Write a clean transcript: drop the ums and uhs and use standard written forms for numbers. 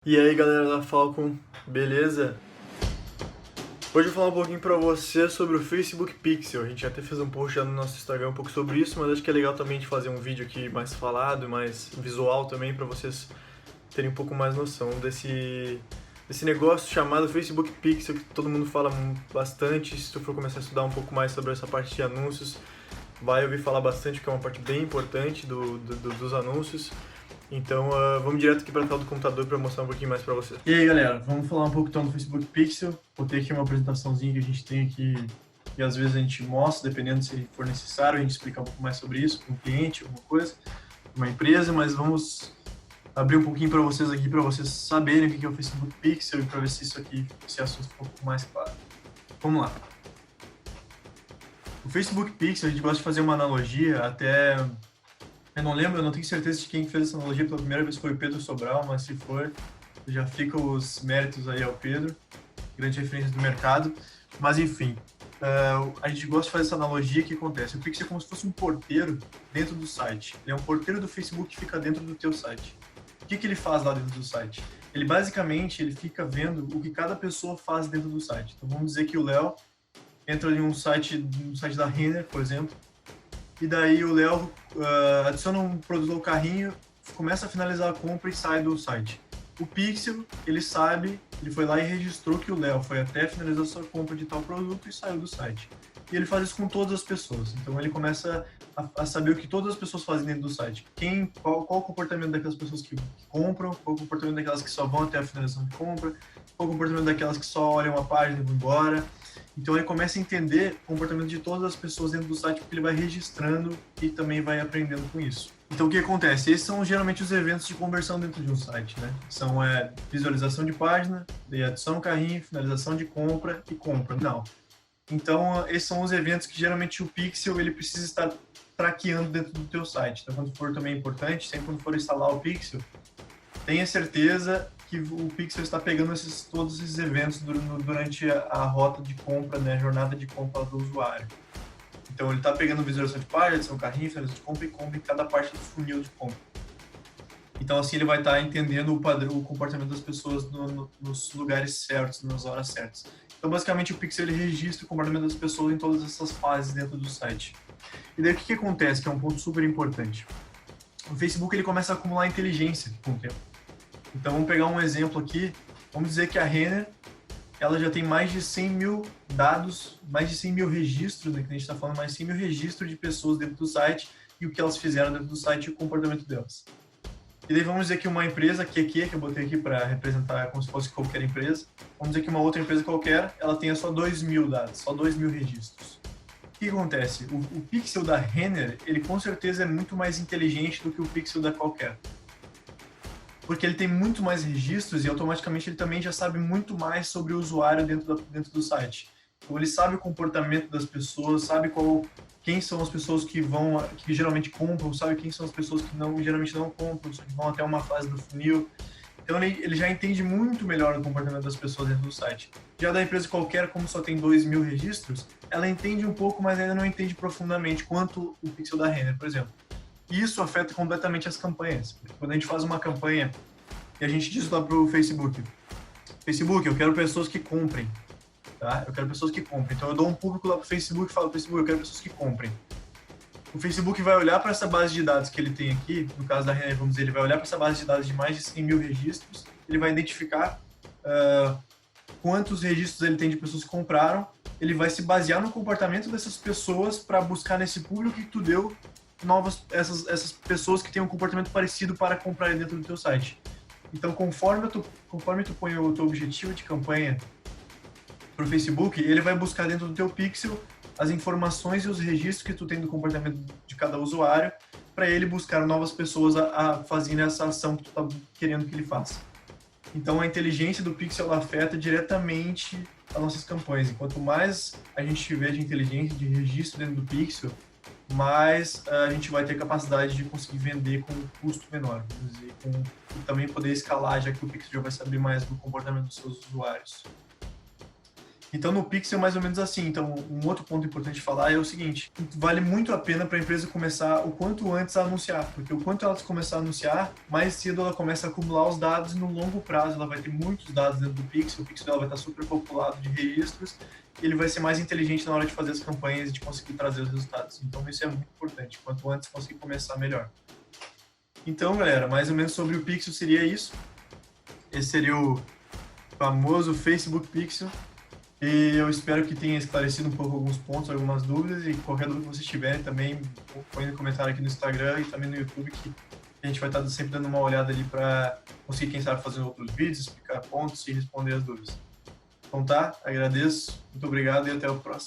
E aí galera da Falcon, beleza? Hoje eu vou falar um pouquinho pra você sobre o Facebook Pixel. A gente até fez um post já no nosso Instagram um pouco sobre isso, mas acho que é legal também de fazer um vídeo aqui mais falado, mais visual também, pra vocês terem um pouco mais noção desse negócio chamado Facebook Pixel, que todo mundo fala bastante. Se tu for começar a estudar um pouco mais sobre essa parte de anúncios, vai ouvir falar bastante, porque é uma parte bem importante dos anúncios. Então, vamos direto aqui para a tela do computador para mostrar um pouquinho mais para vocês. E aí, galera, vamos falar um pouco então do Facebook Pixel. Vou ter aqui uma apresentaçãozinha que a gente tem aqui, e às vezes a gente mostra, dependendo se for necessário, a gente explica um pouco mais sobre isso com um cliente, alguma coisa, uma empresa, mas vamos abrir um pouquinho para vocês aqui, para vocês saberem o que é o Facebook Pixel e para ver se isso aqui, esse assunto ficou um pouco mais claro. Vamos lá. O Facebook Pixel, a gente gosta de fazer uma analogia até... Eu não lembro, eu não tenho certeza de quem fez essa analogia pela primeira vez, foi o Pedro Sobral, mas se for, já fica os méritos aí ao Pedro, grande referência do mercado. Mas enfim, a gente gosta de fazer essa analogia. Que acontece? O Pixel é como se fosse um porteiro dentro do site. Ele é um porteiro do Facebook que fica dentro do teu site. O que ele faz lá dentro do site? Ele basicamente ele fica vendo o que cada pessoa faz dentro do site. Então vamos dizer que o Léo entra em um site da Renner, por exemplo, e daí o Léo adiciona um produto ao carrinho, começa a finalizar a compra e sai do site. O Pixel, ele sabe, ele foi lá e registrou que o Léo foi até finalizar a sua compra de tal produto e saiu do site. E ele faz isso com todas as pessoas. Então ele começa a saber o que todas as pessoas fazem dentro do site. Qual o comportamento daquelas pessoas que compram, qual o comportamento daquelas que só vão até a finalização de compra, qual o comportamento daquelas que só olham a página e vão embora. Então ele começa a entender o comportamento de todas as pessoas dentro do site, porque ele vai registrando e também vai aprendendo com isso. Então o que acontece? Esses são geralmente os eventos de conversão dentro de um site, né? São visualização de página, adição ao carrinho, finalização de compra e compra. Não. Então esses são os eventos que geralmente o Pixel ele precisa estar traqueando dentro do teu site. Então quando for também importante, sempre quando for instalar o Pixel, tenha certeza que o Pixel está pegando todos esses eventos durante a rota de compra, né, a jornada de compra do usuário. Então ele está pegando visualização de página, adição carrinho, finalização de compra e compra em cada parte do funil de compra. Então assim ele vai estar entendendo o padrão, o comportamento das pessoas nos lugares certos, nas horas certas. Então basicamente o Pixel ele registra o comportamento das pessoas em todas essas fases dentro do site. E daí o que acontece, que é um ponto super importante? O Facebook ele começa a acumular inteligência com o tempo. Então vamos pegar um exemplo aqui, vamos dizer que a Renner, ela já tem mais de 100 mil dados, mais de 100 mil registros, né, que a gente está falando, mais de 100 mil registros de pessoas dentro do site e o que elas fizeram dentro do site e o comportamento delas. E daí vamos dizer que uma empresa, que eu botei aqui para representar como se fosse qualquer empresa, vamos dizer que uma outra empresa qualquer, ela tenha só 2 mil dados, só 2 mil registros. O que acontece? O Pixel da Renner, ele com certeza é muito mais inteligente do que o Pixel da qualquer. Porque ele tem muito mais registros e automaticamente ele também já sabe muito mais sobre o usuário dentro do site. Então ele sabe o comportamento das pessoas, sabe quem são as pessoas que geralmente compram, sabe quem são as pessoas que geralmente não compram, só que vão até uma fase do funil. Então ele já entende muito melhor o comportamento das pessoas dentro do site. Já da empresa qualquer, como só tem 2 mil registros, ela entende um pouco, mas ainda não entende profundamente, quanto o Pixel da Renner, por exemplo. E isso afeta completamente as campanhas. Quando a gente faz uma campanha e a gente diz lá pro Facebook, eu quero pessoas que comprem, tá? Eu quero pessoas que comprem. Então eu dou um público lá pro Facebook e falo, Facebook, eu quero pessoas que comprem. O Facebook vai olhar para essa base de dados que ele tem aqui, no caso da Renner, vamos dizer, ele vai olhar para essa base de dados de mais de 100 mil registros, ele vai identificar quantos registros ele tem de pessoas que compraram, ele vai se basear no comportamento dessas pessoas para buscar nesse público que tu deu essas pessoas que têm um comportamento parecido para comprar dentro do teu site. Então, conforme tu põe o teu objetivo de campanha para o Facebook, ele vai buscar dentro do teu Pixel as informações e os registros que tu tem do comportamento de cada usuário para ele buscar novas pessoas a fazerem essa ação que tu está querendo que ele faça. Então, a inteligência do Pixel afeta diretamente as nossas campanhas. E quanto mais a gente tiver de inteligência, de registro dentro do Pixel, mas a gente vai ter capacidade de conseguir vender com um custo menor, vamos dizer, e também poder escalar, já que o Pixel já vai saber mais do comportamento dos seus usuários. Então, no Pixel, mais ou menos assim. Então, um outro ponto importante de falar é o seguinte: vale muito a pena para a empresa começar o quanto antes a anunciar, porque o quanto ela começar a anunciar, mais cedo ela começa a acumular os dados e no longo prazo ela vai ter muitos dados dentro do Pixel. O Pixel dela vai estar super populado de registros e ele vai ser mais inteligente na hora de fazer as campanhas e de conseguir trazer os resultados. Então, isso é muito importante. Quanto antes conseguir começar, melhor. Então, galera, mais ou menos sobre o Pixel seria isso. Esse seria o famoso Facebook Pixel. E eu espero que tenha esclarecido um pouco alguns pontos, algumas dúvidas, e qualquer dúvida que vocês tiverem também, põe no comentário aqui no Instagram e também no YouTube, que a gente vai estar sempre dando uma olhada ali para conseguir, quem sabe, fazer outros vídeos, explicar pontos e responder as dúvidas. Então tá, agradeço, muito obrigado e até o próximo.